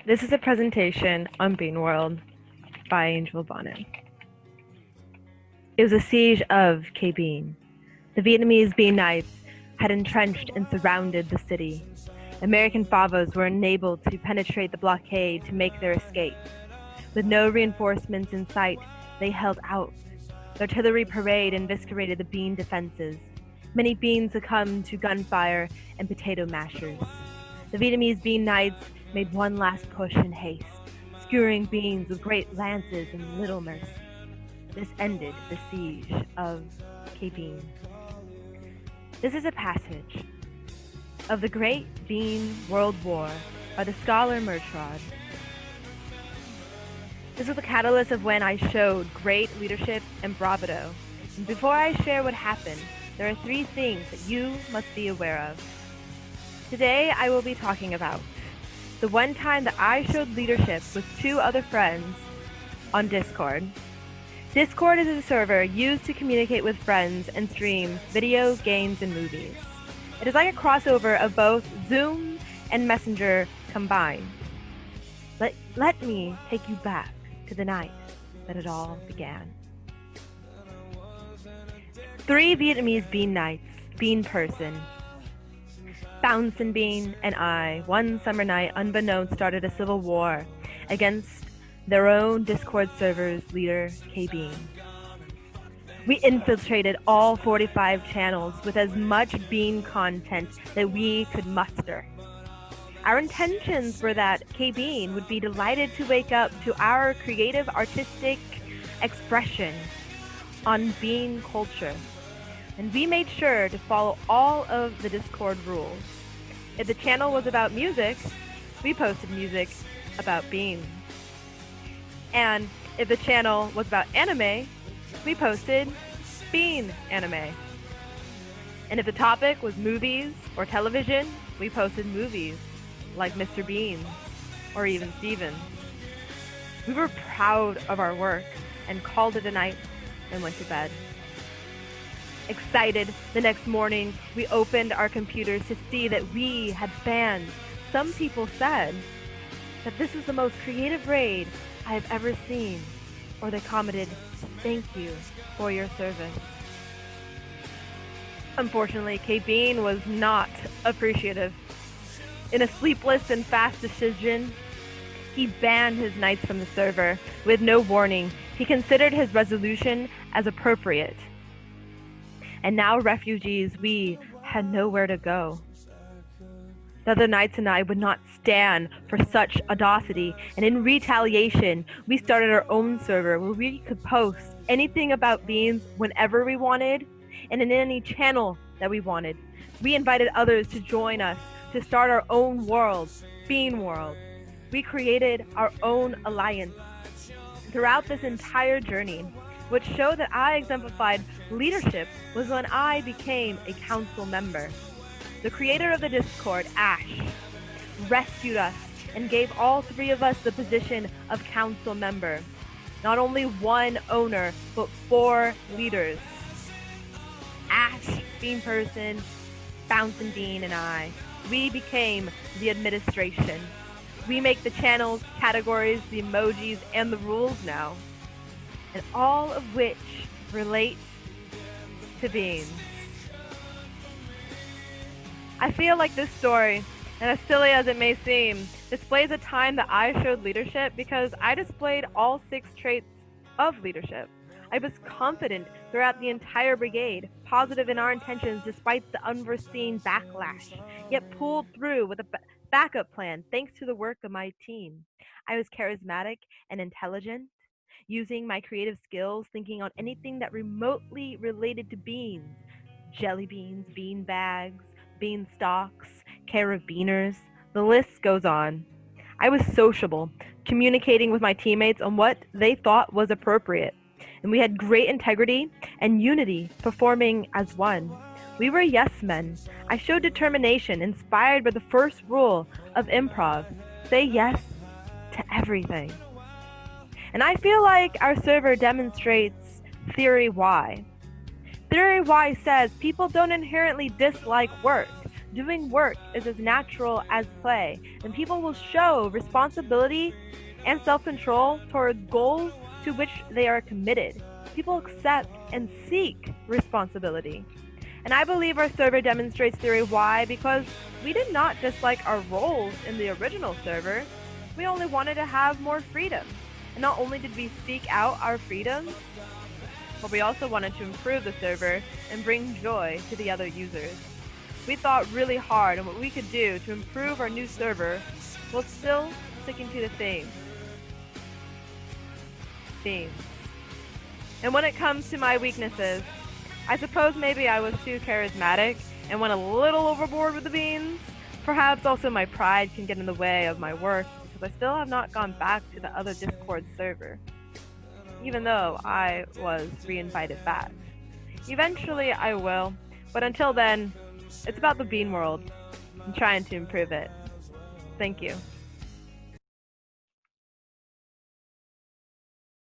This is a presentation on BeanWorld by Angel Bonnet. It was a siege of Bean. The Vietnamese Bean Knights had entrenched and surrounded the city. American FAVOs were unable to penetrate the blockade to make their escape. With no reinforcements in sight, they held out. The artillery parade invigorated the Bean defenses. Many Beans succumbed to gunfire and potato mashers. The Vietnamese Bean Knights made one last push in haste, skewering Beans with great lances and little mercy. This ended the siege of Bean. This is a passage of the Great Bean World War by the scholar Murtrod. This was the catalyst of when I showed great leadership and bravado. And before I share what happened, there are 3 things that you must be aware of. Today, I will be talking about the one time that I showed leadership with 2 other friends on Discord. Discord is a server used to communicate with friends and stream videos, games, and movies. It is like a crossover of both Zoom and Messenger combined. Let me take you back to the night that it all began. 3 Vietnamese Bean Knights, Bean Person, Bouncin' Bean, and I, one summer night, unbeknownst, started a civil war against their own Discord server's leader, Bean. We infiltrated all 45 channels with as much Bean content that we could muster. Our intentions were that Bean would be delighted to wake up to our creative artistic expression on Bean culture. And we made sure to follow all of the Discord rules. If the channel was about music, we posted music about beans. And if the channel was about anime, we posted Bean anime. And if the topic was movies or television, we posted movies like Mr. Bean or even Stevens. We were proud of our work and called it a night and went to bed. Excited, the next morning, we opened our computers to see that we had banned. Some people said that this was the most creative raid I have ever seen, or they commented, "Thank you for your service." Unfortunately, Bean was not appreciative. In a sleepless and fast decision, he banned his knights from the server with no warning. He considered his resolution as appropriate. And now refugees, we had nowhere to go. The other knights and I would not stand for such audacity, and in retaliation, we started our own server where we could post anything about beans whenever we wanted, and in any channel that we wanted. We invited others to join us to start our own world, BeanWorld. We created our own alliance. Throughout this entire journey, what showed that I exemplified leadership was when I became a council member. The creator of the Discord, Ash, rescued us and gave all 3 of us the position of council member. Not only 1 owner, but 4 leaders. Ash, Bean Person, Bouncin' Bean, and I. We became the administration. We make the channels, categories, the emojis, and the rules now. And all of which relate to beans. I feel like this story, and as silly as it may seem, displays a time that I showed leadership because I displayed all 6 traits of leadership. I was confident throughout the entire brigade, positive in our intentions despite the unforeseen backlash, yet pulled through with a backup plan thanks to the work of my team. I was charismatic and intelligent, using my creative skills, thinking on anything that remotely related to beans. Jelly beans, bean bags, bean stalks, carabiners, the list goes on. I was sociable, communicating with my teammates on what they thought was appropriate. And we had great integrity and unity, performing as one. We were yes men. I showed determination, inspired by the first rule of improv. Say yes to everything. And I feel like our server demonstrates Theory Y. Theory Y says people don't inherently dislike work, doing work is as natural as play, and people will show responsibility and self-control towards goals to which they are committed. People accept and seek responsibility. And I believe our server demonstrates theory why, because we did not dislike our roles in the original server. We only wanted to have more freedom. And not only did we seek out our freedoms, but we also wanted to improve the server and bring joy to the other users. We thought really hard on what we could do to improve our new server while still sticking to the themes. And when it comes to my weaknesses, I suppose maybe I was too charismatic and went a little overboard with the beans. Perhaps also my pride can get in the way of my work, because I still have not gone back to the other Discord server, even though I was re-invited back. Eventually I will, but until then, it's about the BeanWorld and trying to improve it. Thank you.